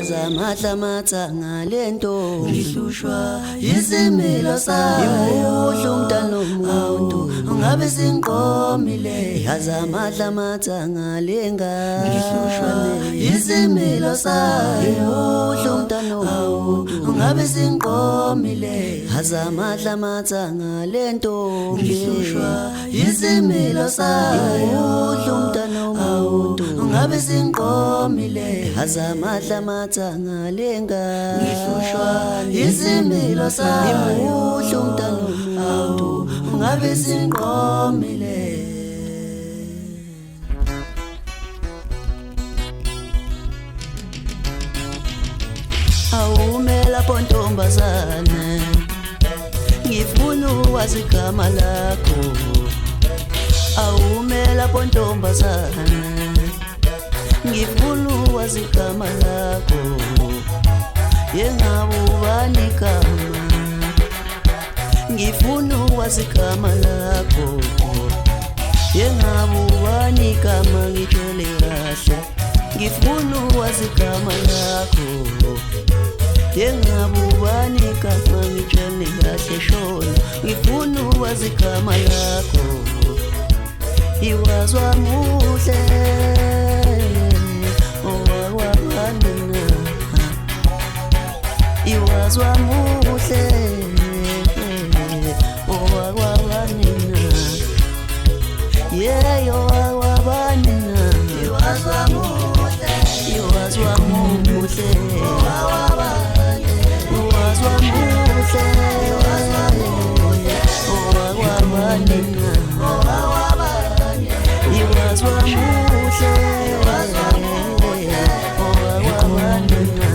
azamahla mathanga lento ngihlushwa izimilo sayo imuhle umntana womuntu ungabe sinqomile azamahla mathanga lenga ngihlushwa izimilo sayo imuhle umntana womuntu ungabe sinqomile azamahla mathanga lento ngihlushwa izimilo sayo imuhle umntana womuntu ungabe sinqomile azamahla mathanga lenga ngihlushwa izimilo sayo imuhle umntana womuntu ungabe sinqomile awumela pontombazane ngifuna ukwazi igama lakho awumela pontombazane ngifuna ukwazi igama lakho yengabe ubani igama ngifuna ukwazi igama lakho yengabe ubani igama ngitshele kahle ngifuna ukwazi igama lakho yengabe ubani igama ngitshele kahle shona ngifuna ukwazi igama lakho iwazwa muhle owawanina iwazwa muhle owawanina yeyo owawanina iwazwa muhle iwazwa muhle iwazwa muhle owawanina iwazwa muhle owawanina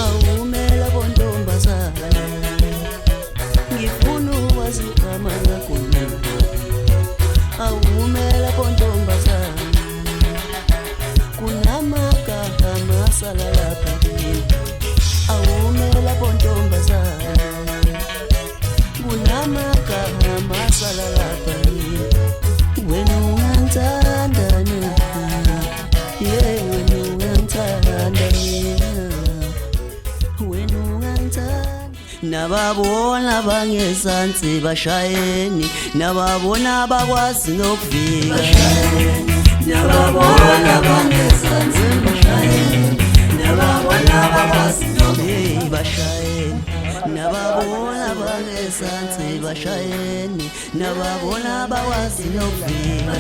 awumela pontombazane ngifuna ukwazi igama lakho awumela pontombazane kunamagama asala lapha kimi awumela pontombazane kunamagama asala lapha kimi wena ungangithanda na wena ungangithanda wena ungangithanda nababona bangezansi bashayeni nababona bakwazi nokuvika nababona bangezansi bashayeni nababona bakwazi hey bashayeni nababona bangezansi bashayeni nababona bakwazi nokuvika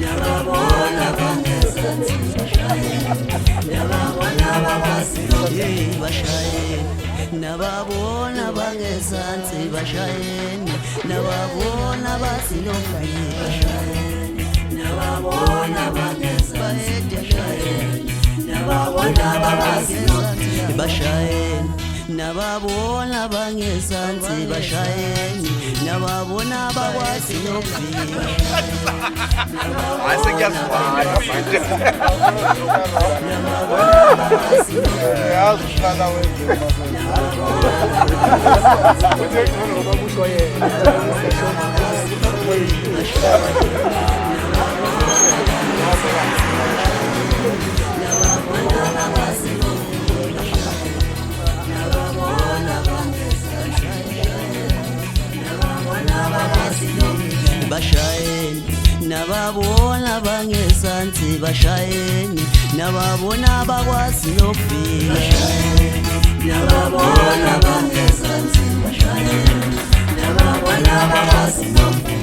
nababona bangezansi bashayeni nababona bakwazi hey bashayeni nababona bangezansi bashayeni nababona bazi nokuvika nababona bangezansi bashayeni nababona bakwazi bashayeni nababona bangezansi bashayeni nababona bakwazi nokuvika Asengiyazifaka manje. Yazi uhlala wenze bashayeni nababona bangezansi bashayeni nababona bakwazi nokuvika nababona bangezansi bashayeni nababona bakwazi nokuvika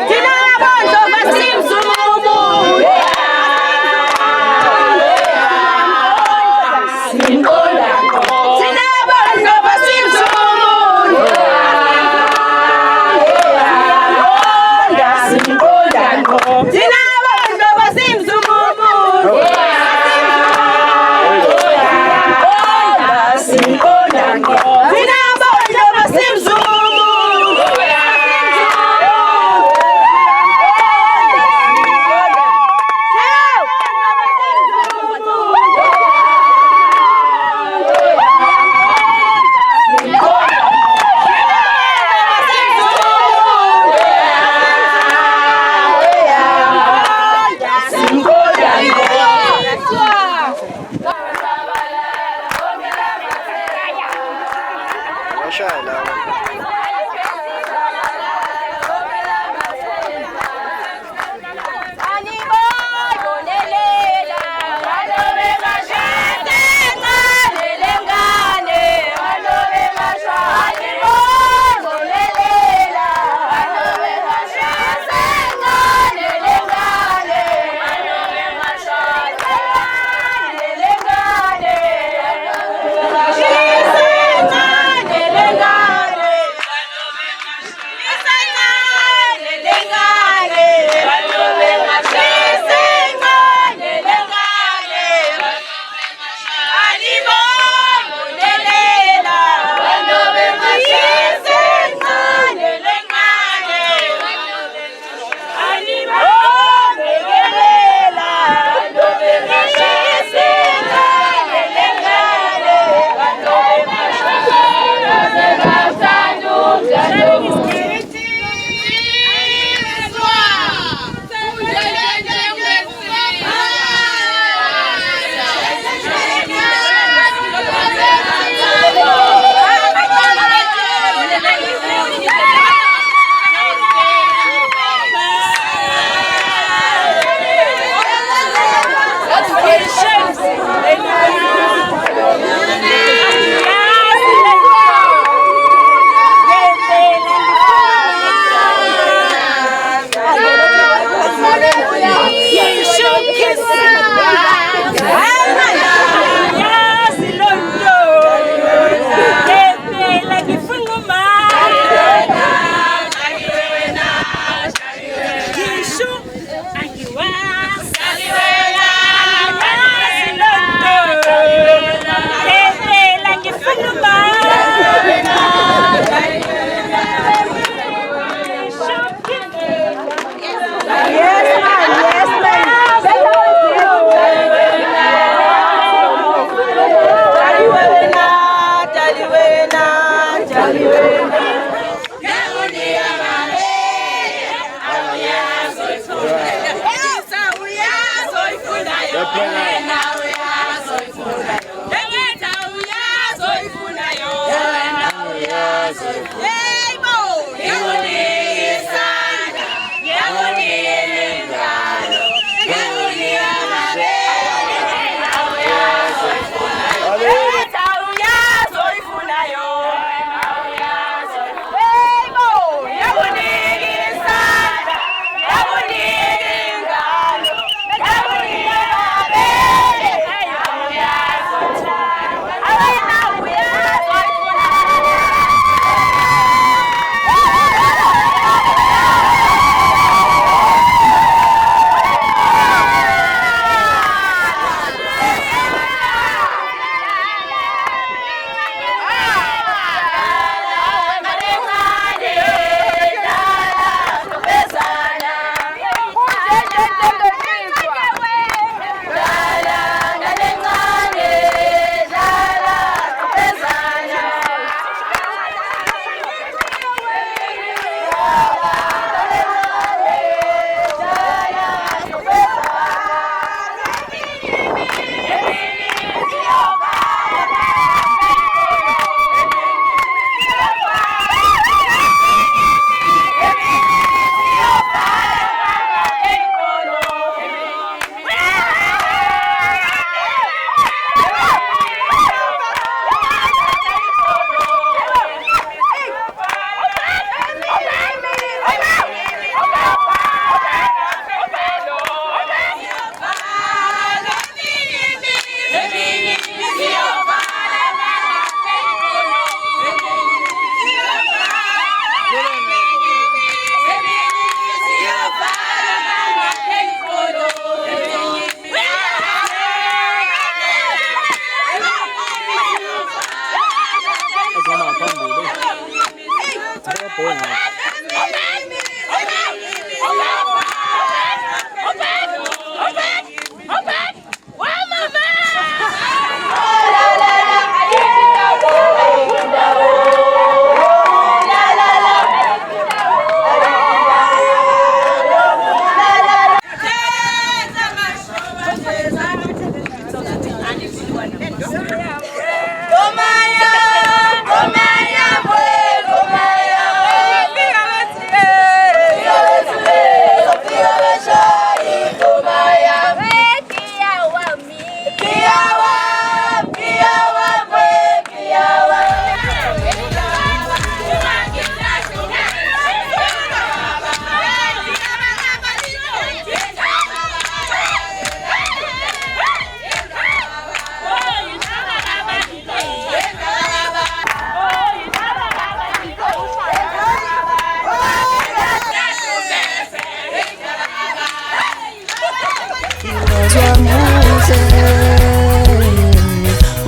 Tina bonzo vasim sumumu.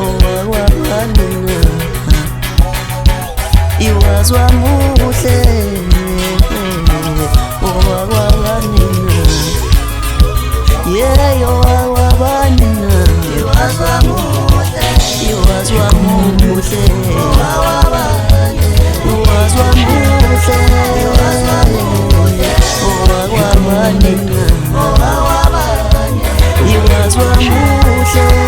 owawanina iwazwa muhle owawanina yeyo owawanina iwazwa muhle iwazwa muhle iwazwa muhle owawanina iwazwa muhle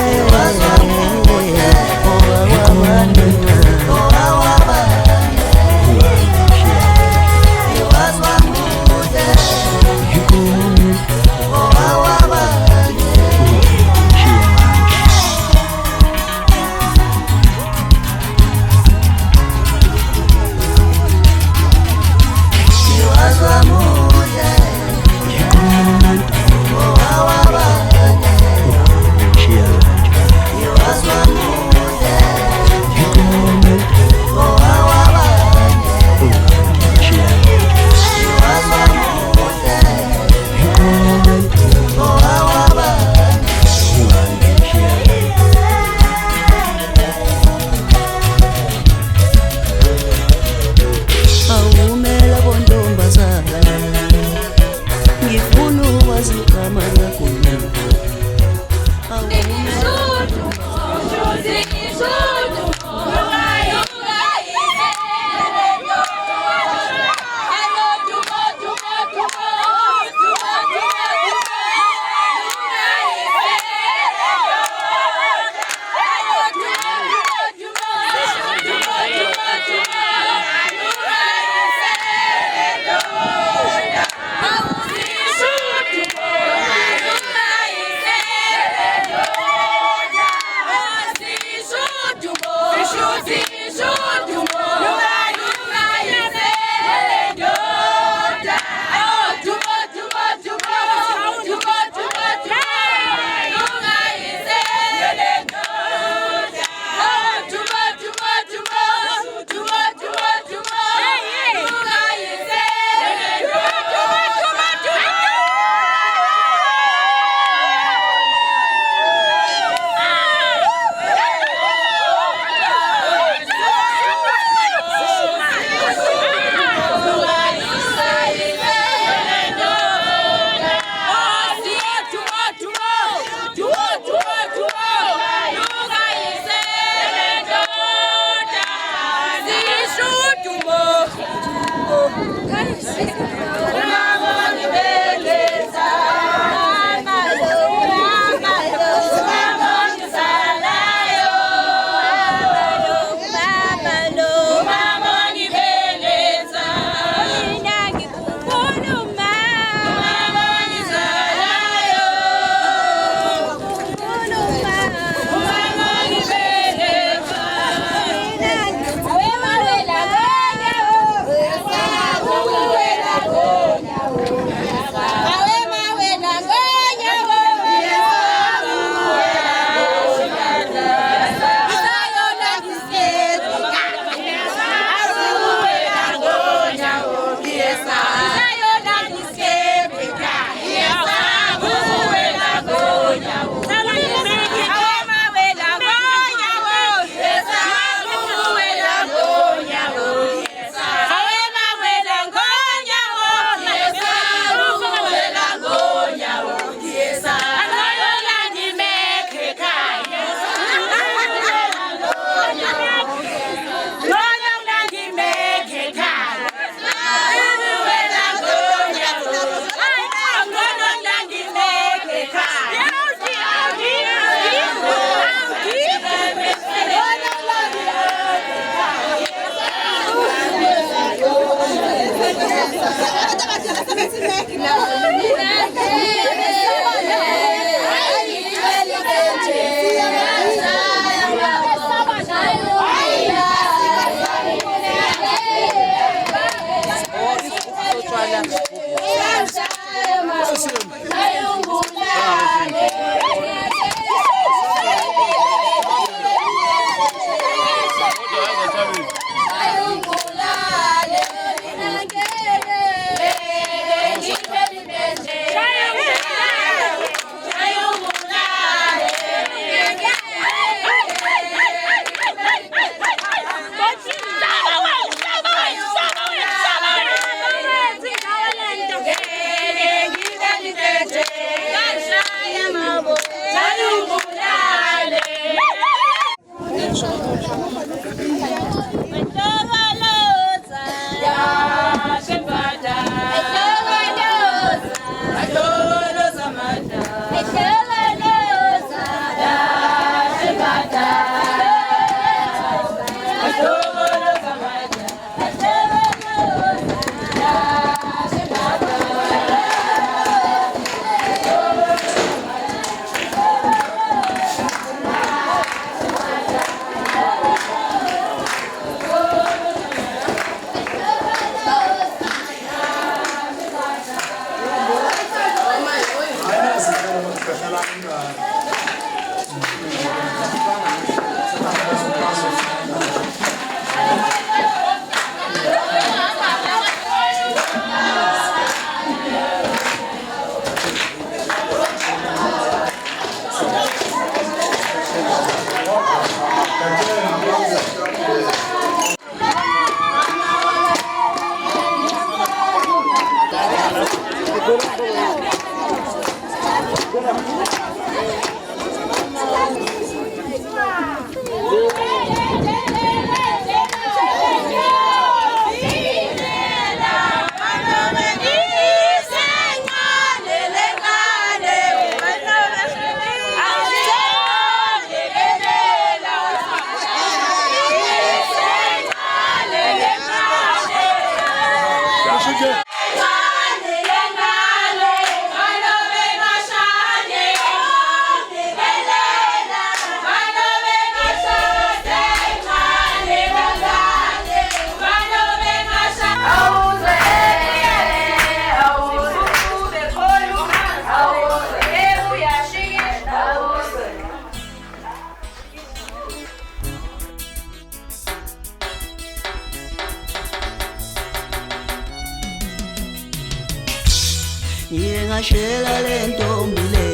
Ngashela le ntombi le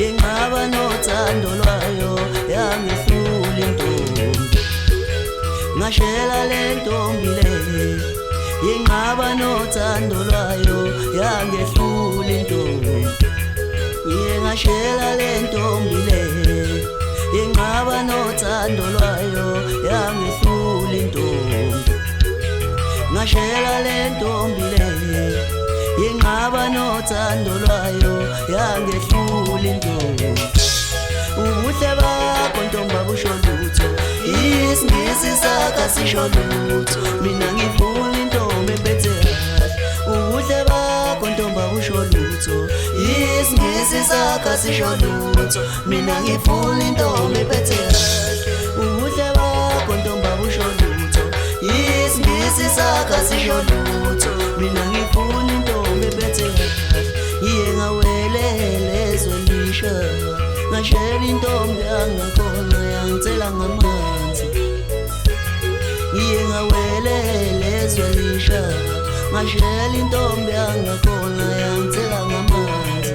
ingaba nothando lwayo yangehlula intombi ngashela le ntombi le ingaba nothando lwayo yangehlula intombi ngashela le ntombi le ingaba nothando lwayo yangehlula intombi ngashela le ntombi le ingaba nothando lwayo yangehlula intombi ubuhle bakho ntombi abusho lutho isingisi sakho asisho lutho mina ngifuna intombi ephethe kahle ubuhle bakho ntombi abusho lutho isingisi sakho asisho lutho mina ngifuna intombi ephethe kahle ubuhle bakho ntombi abusho lutho isingisi sakho asisho lutho mina ngifuna intombi ephethe kahle iye ngawelele ezwelisha ngashela intombi yangakhona yangicela ngamanzi iye ngawelele ezwelisha ngashela intombi yangakhona yangicela ngamanzi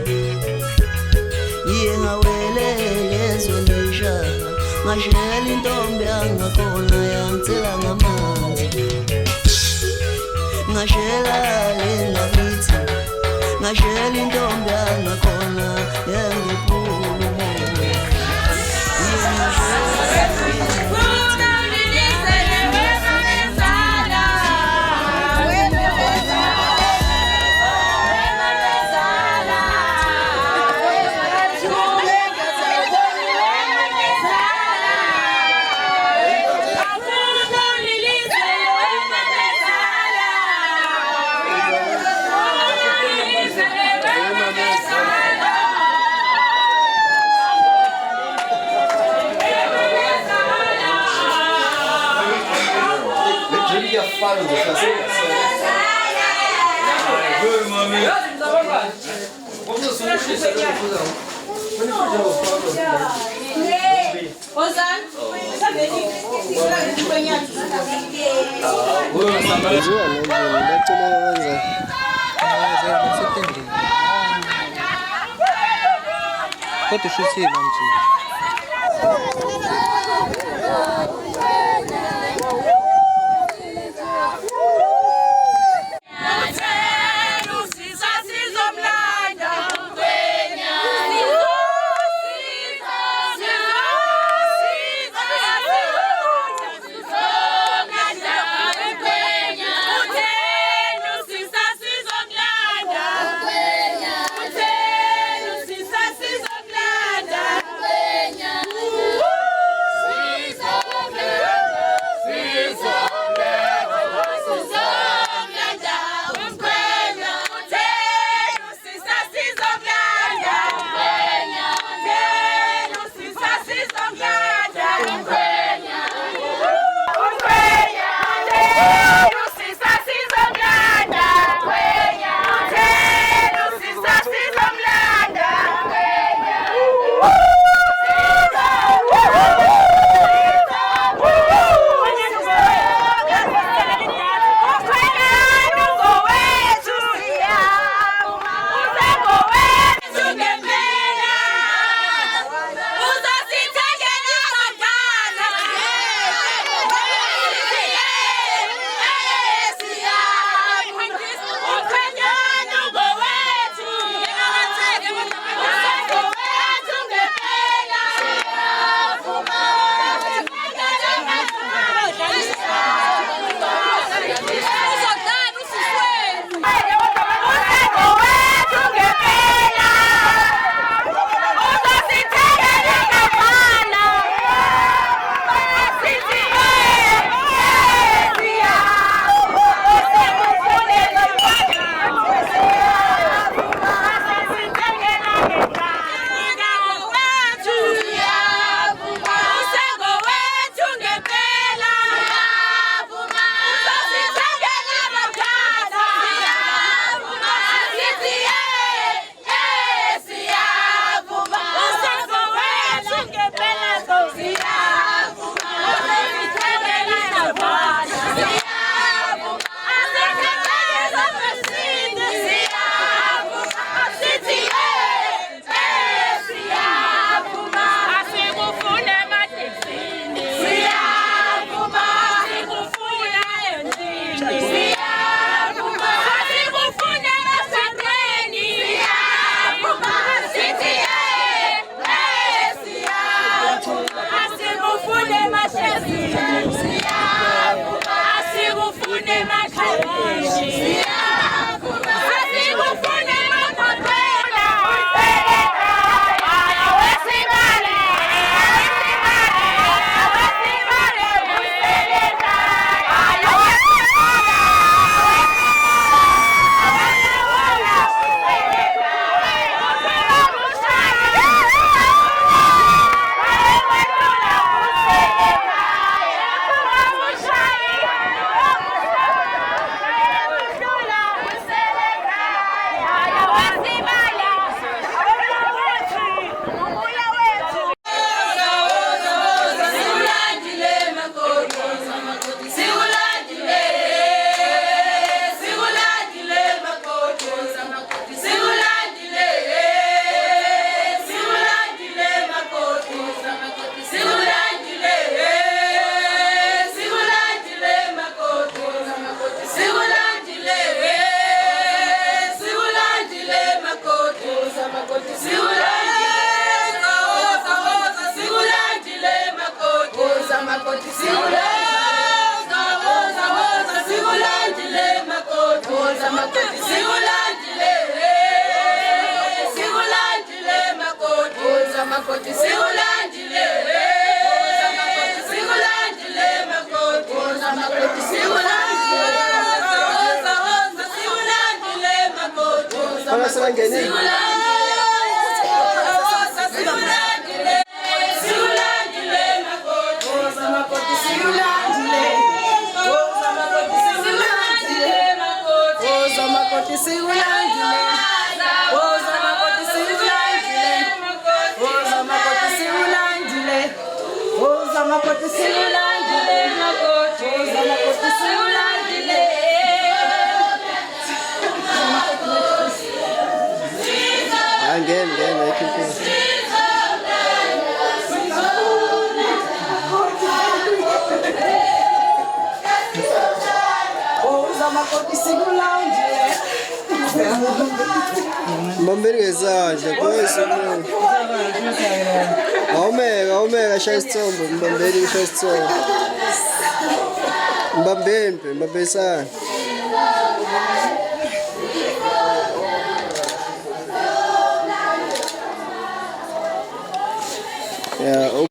iye ngawelele ezwelisha ngashela intombi yangakhona yangicela ngamanzi ngashela lengakithi ngashela intombi yangakhona yangiphula umoya Кто-то шутил, мамчик. Omega shayisitsombo mbambeni shayisitsombo mbambeni mbambesana yeah.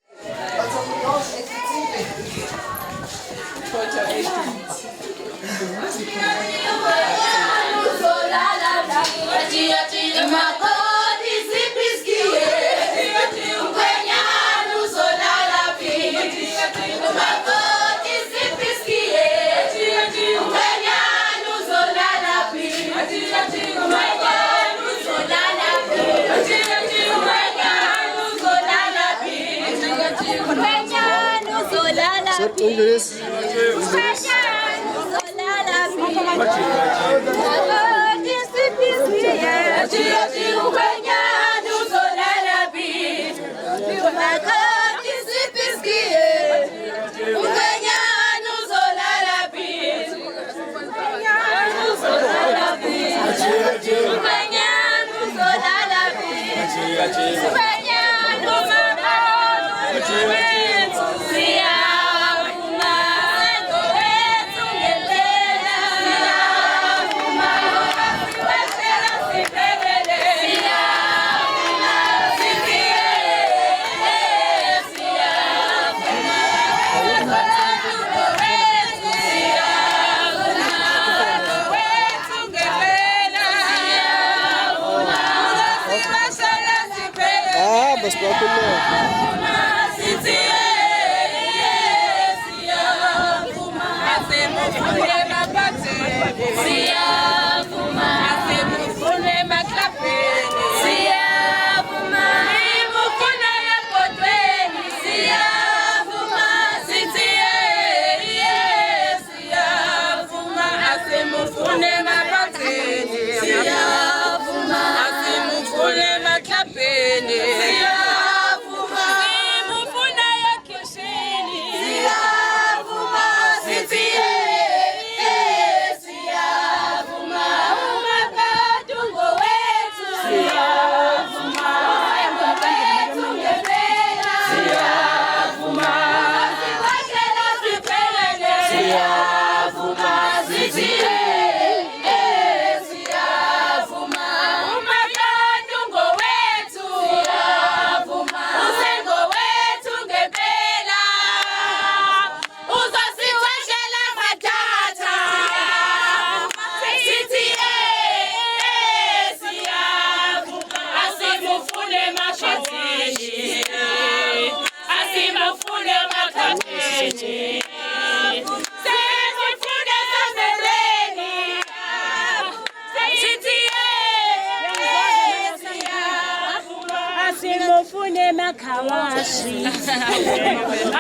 Asimufune makawashi,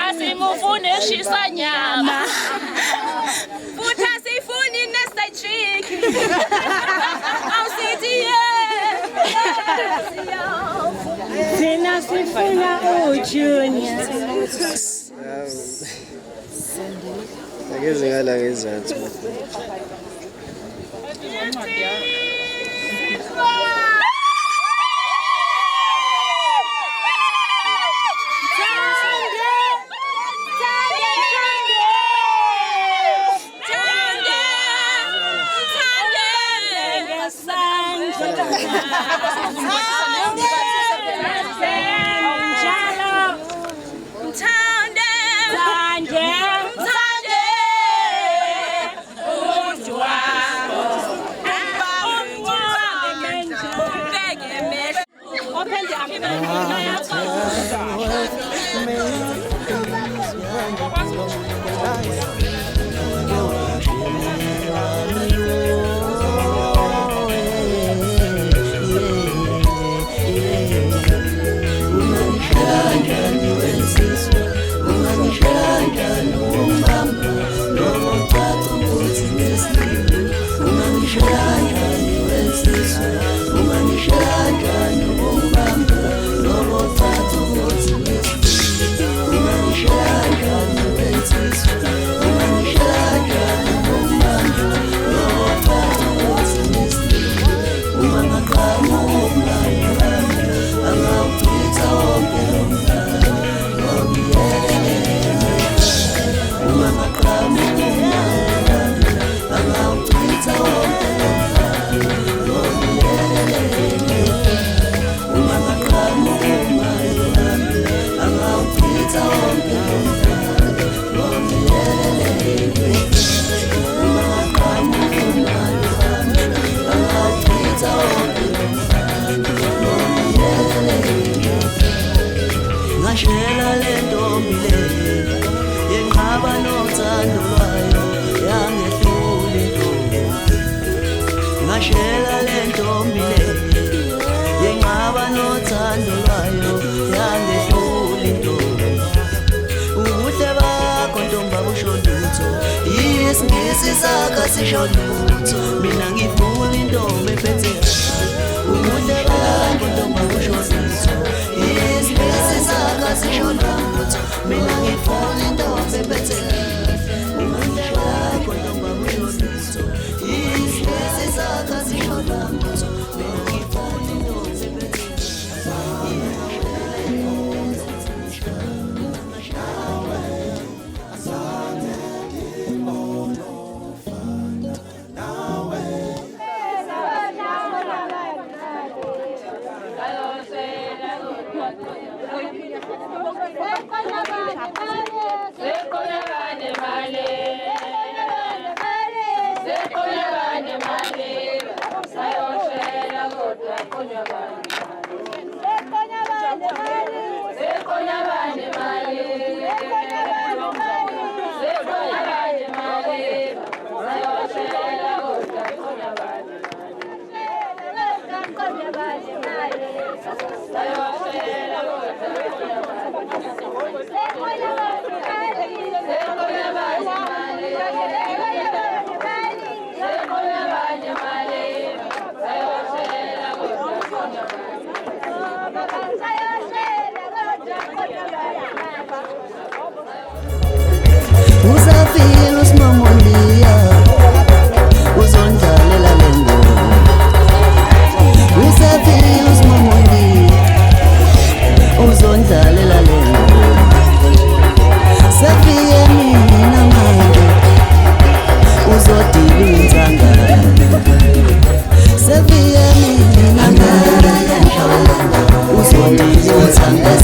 asimufune shisanyama, futa sifuni nesta chiki, ausitie, sina sifuna ujunya. Ageze ngala ngezathu. ngashela le ntombi le yenqaba nothando lwayo yangehlula intombi ngashela le ntombi le yenqaba nothando lwayo yangehlula intombi ubuhle bakho ntombi abusho lutho isingisi sakho sisho lutho mina ngifuna intombi ephethe ubuhle bakho ntombi abusho lutho isingisi sakho sisho lutho mina ngifuna intombi ephethe ubuhle bakho ntombi abusho lutho isingisi sakho sisho lutho mina ngifuna intombi ephethe Uzafika usimamondia uzondlalela le ngoma Uzafika usimamondia uzondlalela le ngoma Safike mina manje uzodila inzangano Safike mina manje uzodila inzangano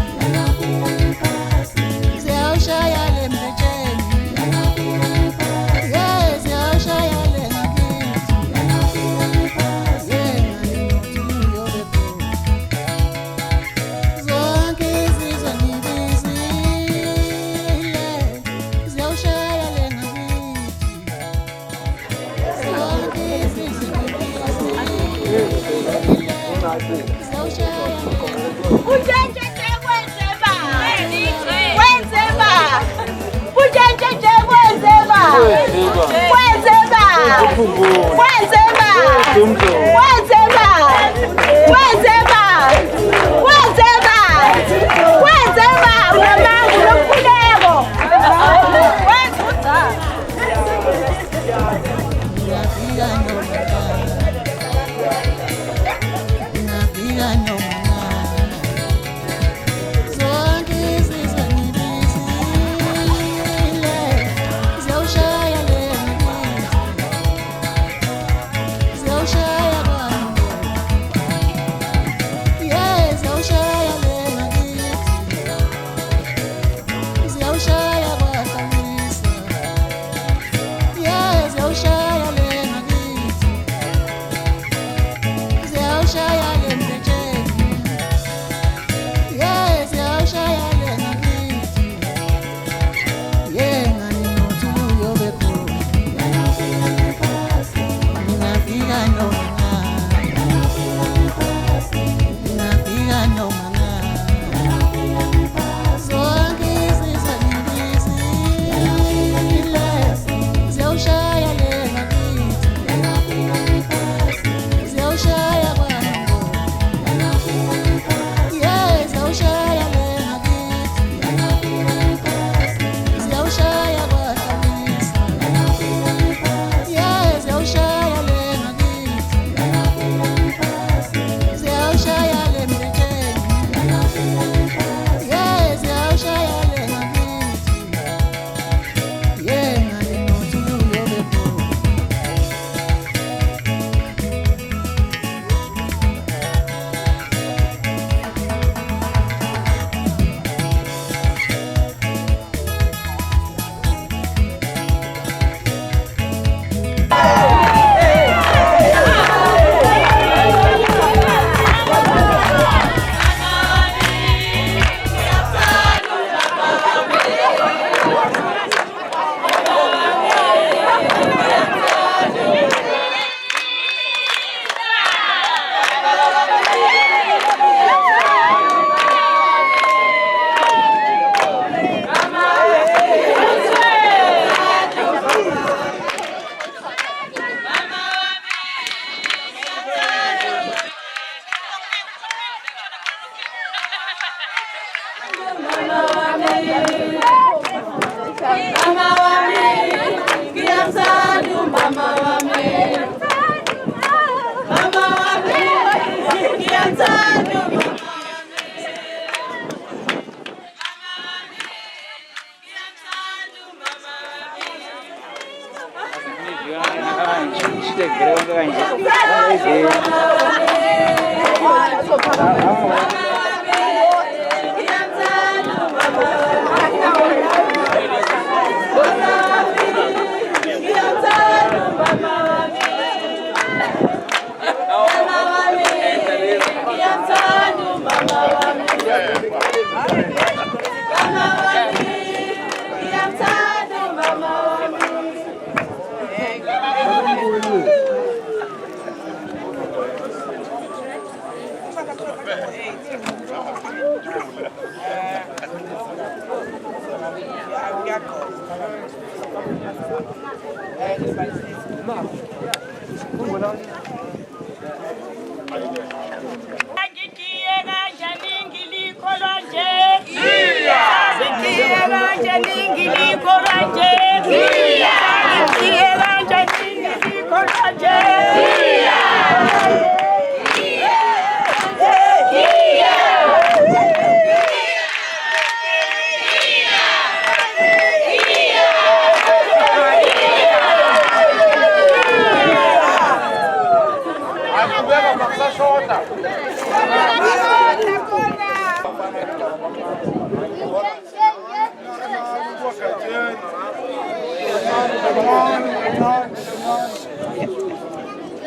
Shaya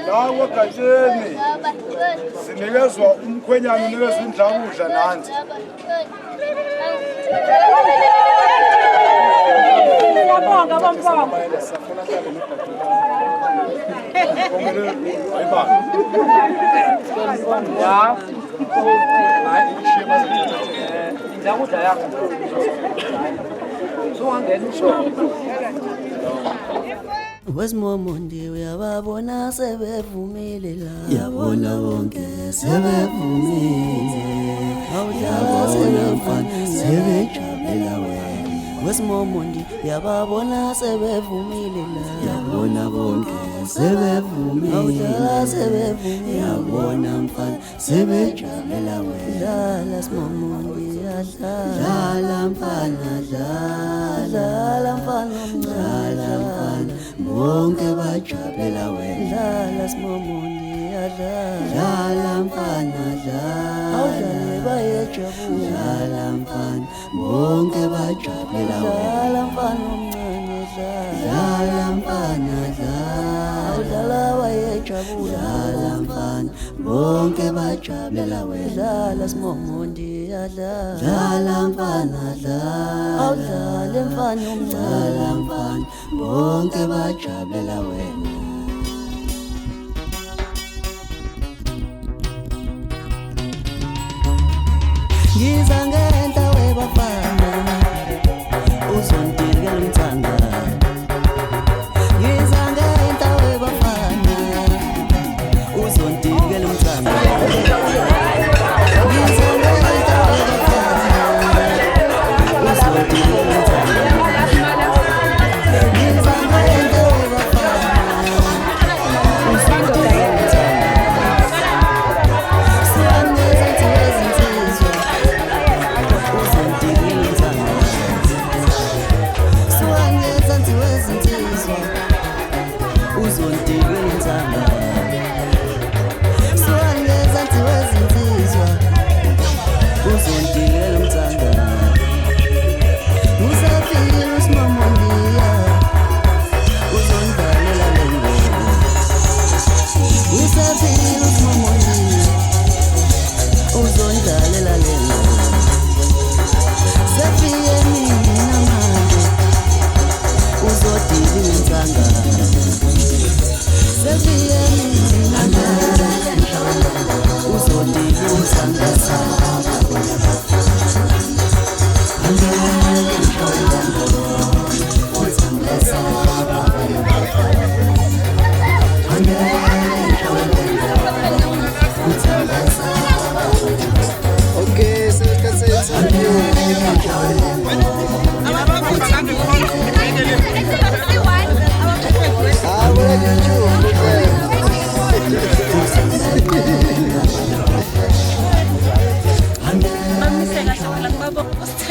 Lawo gatsheni sinikezwa umkhwenyana unikezwa indlamuza nansi Bonga bonga. Wesimomondi uyababona sebevumile la yabona bonke sebevumile awudala sebefana sebejabulela wena Wesimomondi uyababona sebevumile la yabona bonke sebevumile awudala sebevumile yabona mfana sebejabulela wena dala Simomondi dala mfana dala mfana dala bonke bajabulela wena dala Simomondi dala mfana dala awudlale bayejabula dala mfana bonke bajabulela wena dala mfana omncane dala mfana dala awudlala bayejabula dala mfana bonke bajabulela wena dala Simomondi dala mfana dala awudlale mfana omncane dala mfana bonke bajabulela wena ngizangenta webafana uzondirikela umthanga ngizangenta webafana uzondirikela umthanga ngizangenta webafana uzondirikela umthanga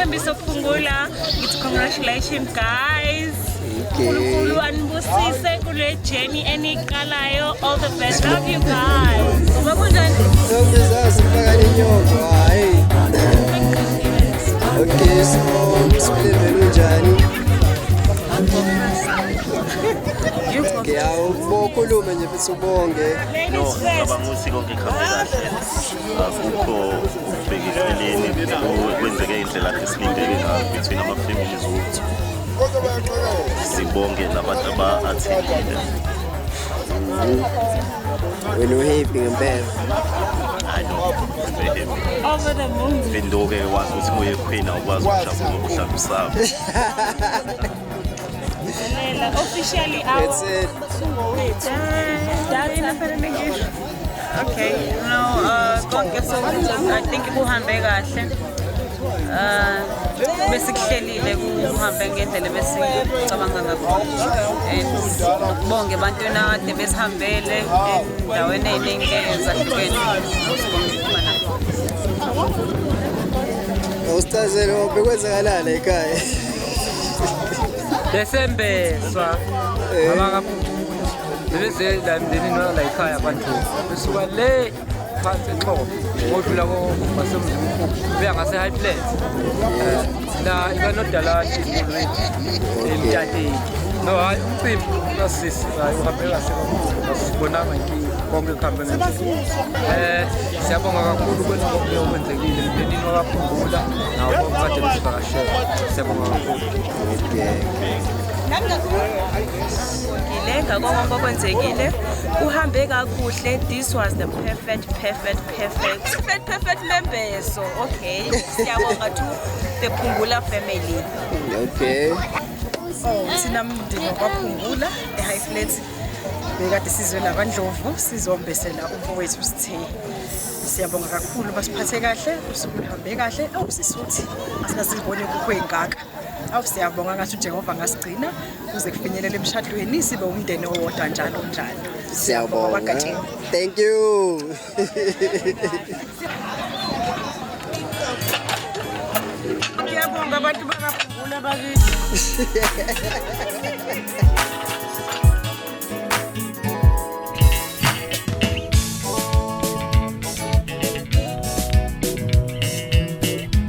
Thembiso Phungula, it's congratulations guys. Okay. Khulu anibusise kule journey eniqalayo. All the best. Love you guys. Uba kunjani? Sifaka inyongo hayi. Okay, so msibele unjani? Okay, awukhulume nje bese ubonge. No, ngicabanga ukuthi konke kuhambe kahle. Akukho ukubheka eceleni kwenzeke indlela esilindele ngayo between ama-families wethu. Sibonge nabantu aba-athekile. Wena uhappy ngempela. I know, very happy. Over the moon. Even though-ke wazi ukuthi moye queen awukwazi ukujabula ngokuhlala usapho. Officially out. That's it. Okay, konke so I think kuhambe kahle. Besikuhlelile kuhambe ngendlela besicabanga ngakho. And bonke abantu nade besihambele endaweni eziningi ezahlukene. Awusitazelo bekwenzakalala ekhaya. Desembeswa abakaphuma bese la emndenini wala ekhaya abantu besuka le phansi exhobo ngodlula kwasemzulu beya ngase high place la ikanodala isikole emtateni no hayi umcimbi kasisi hayi uhambe kahle kasibonanga inkinga konke kuhambe ngendlela siyabonga kakhulu konke okwenzekile emndenini wakaphungula nawo kade besivakashela siyabonga kakhulu. Ngilenga konke okwenzekile uhambe kakuhle. This was the perfect membeso. Okay, siyabonga to the Phungula family. Okay. Sina mndeni kwaphungula eHigh Flats bekade sizwe labaNdlovu sizombesela umfowethu Sithe. Siyabonga kakhulu basiphathe kahle usuku luhambe kahle awusisuthi asikasibone kukwengaka. Awusiyabonga ngathi uJehova ngasigcina kuze kufinyelele emshadweni sibe umndeni owodwa njalo. Siyabonga. Thank you. Ngiyabonga abantu bakaphungula bakithi.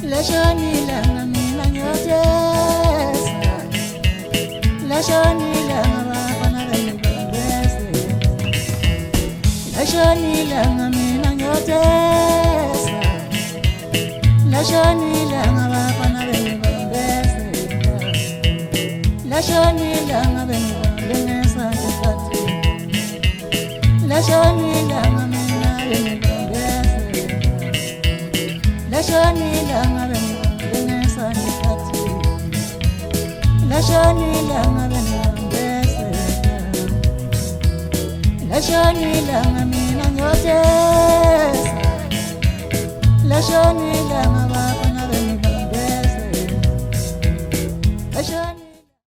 Lashonila mina nyotesa, lashonila ngabafana benibambese, lashonila mina nyotesa, lashonila ngabafana benibambese, lashonila ngabenibambesa ngesikhathi, lashonila ngamina benibambese, lashonila ngabe ngibengesa ngesikhathi, lashonila ngabe ngibambese, lashonila ngamina nyotesa, lashonila ngababa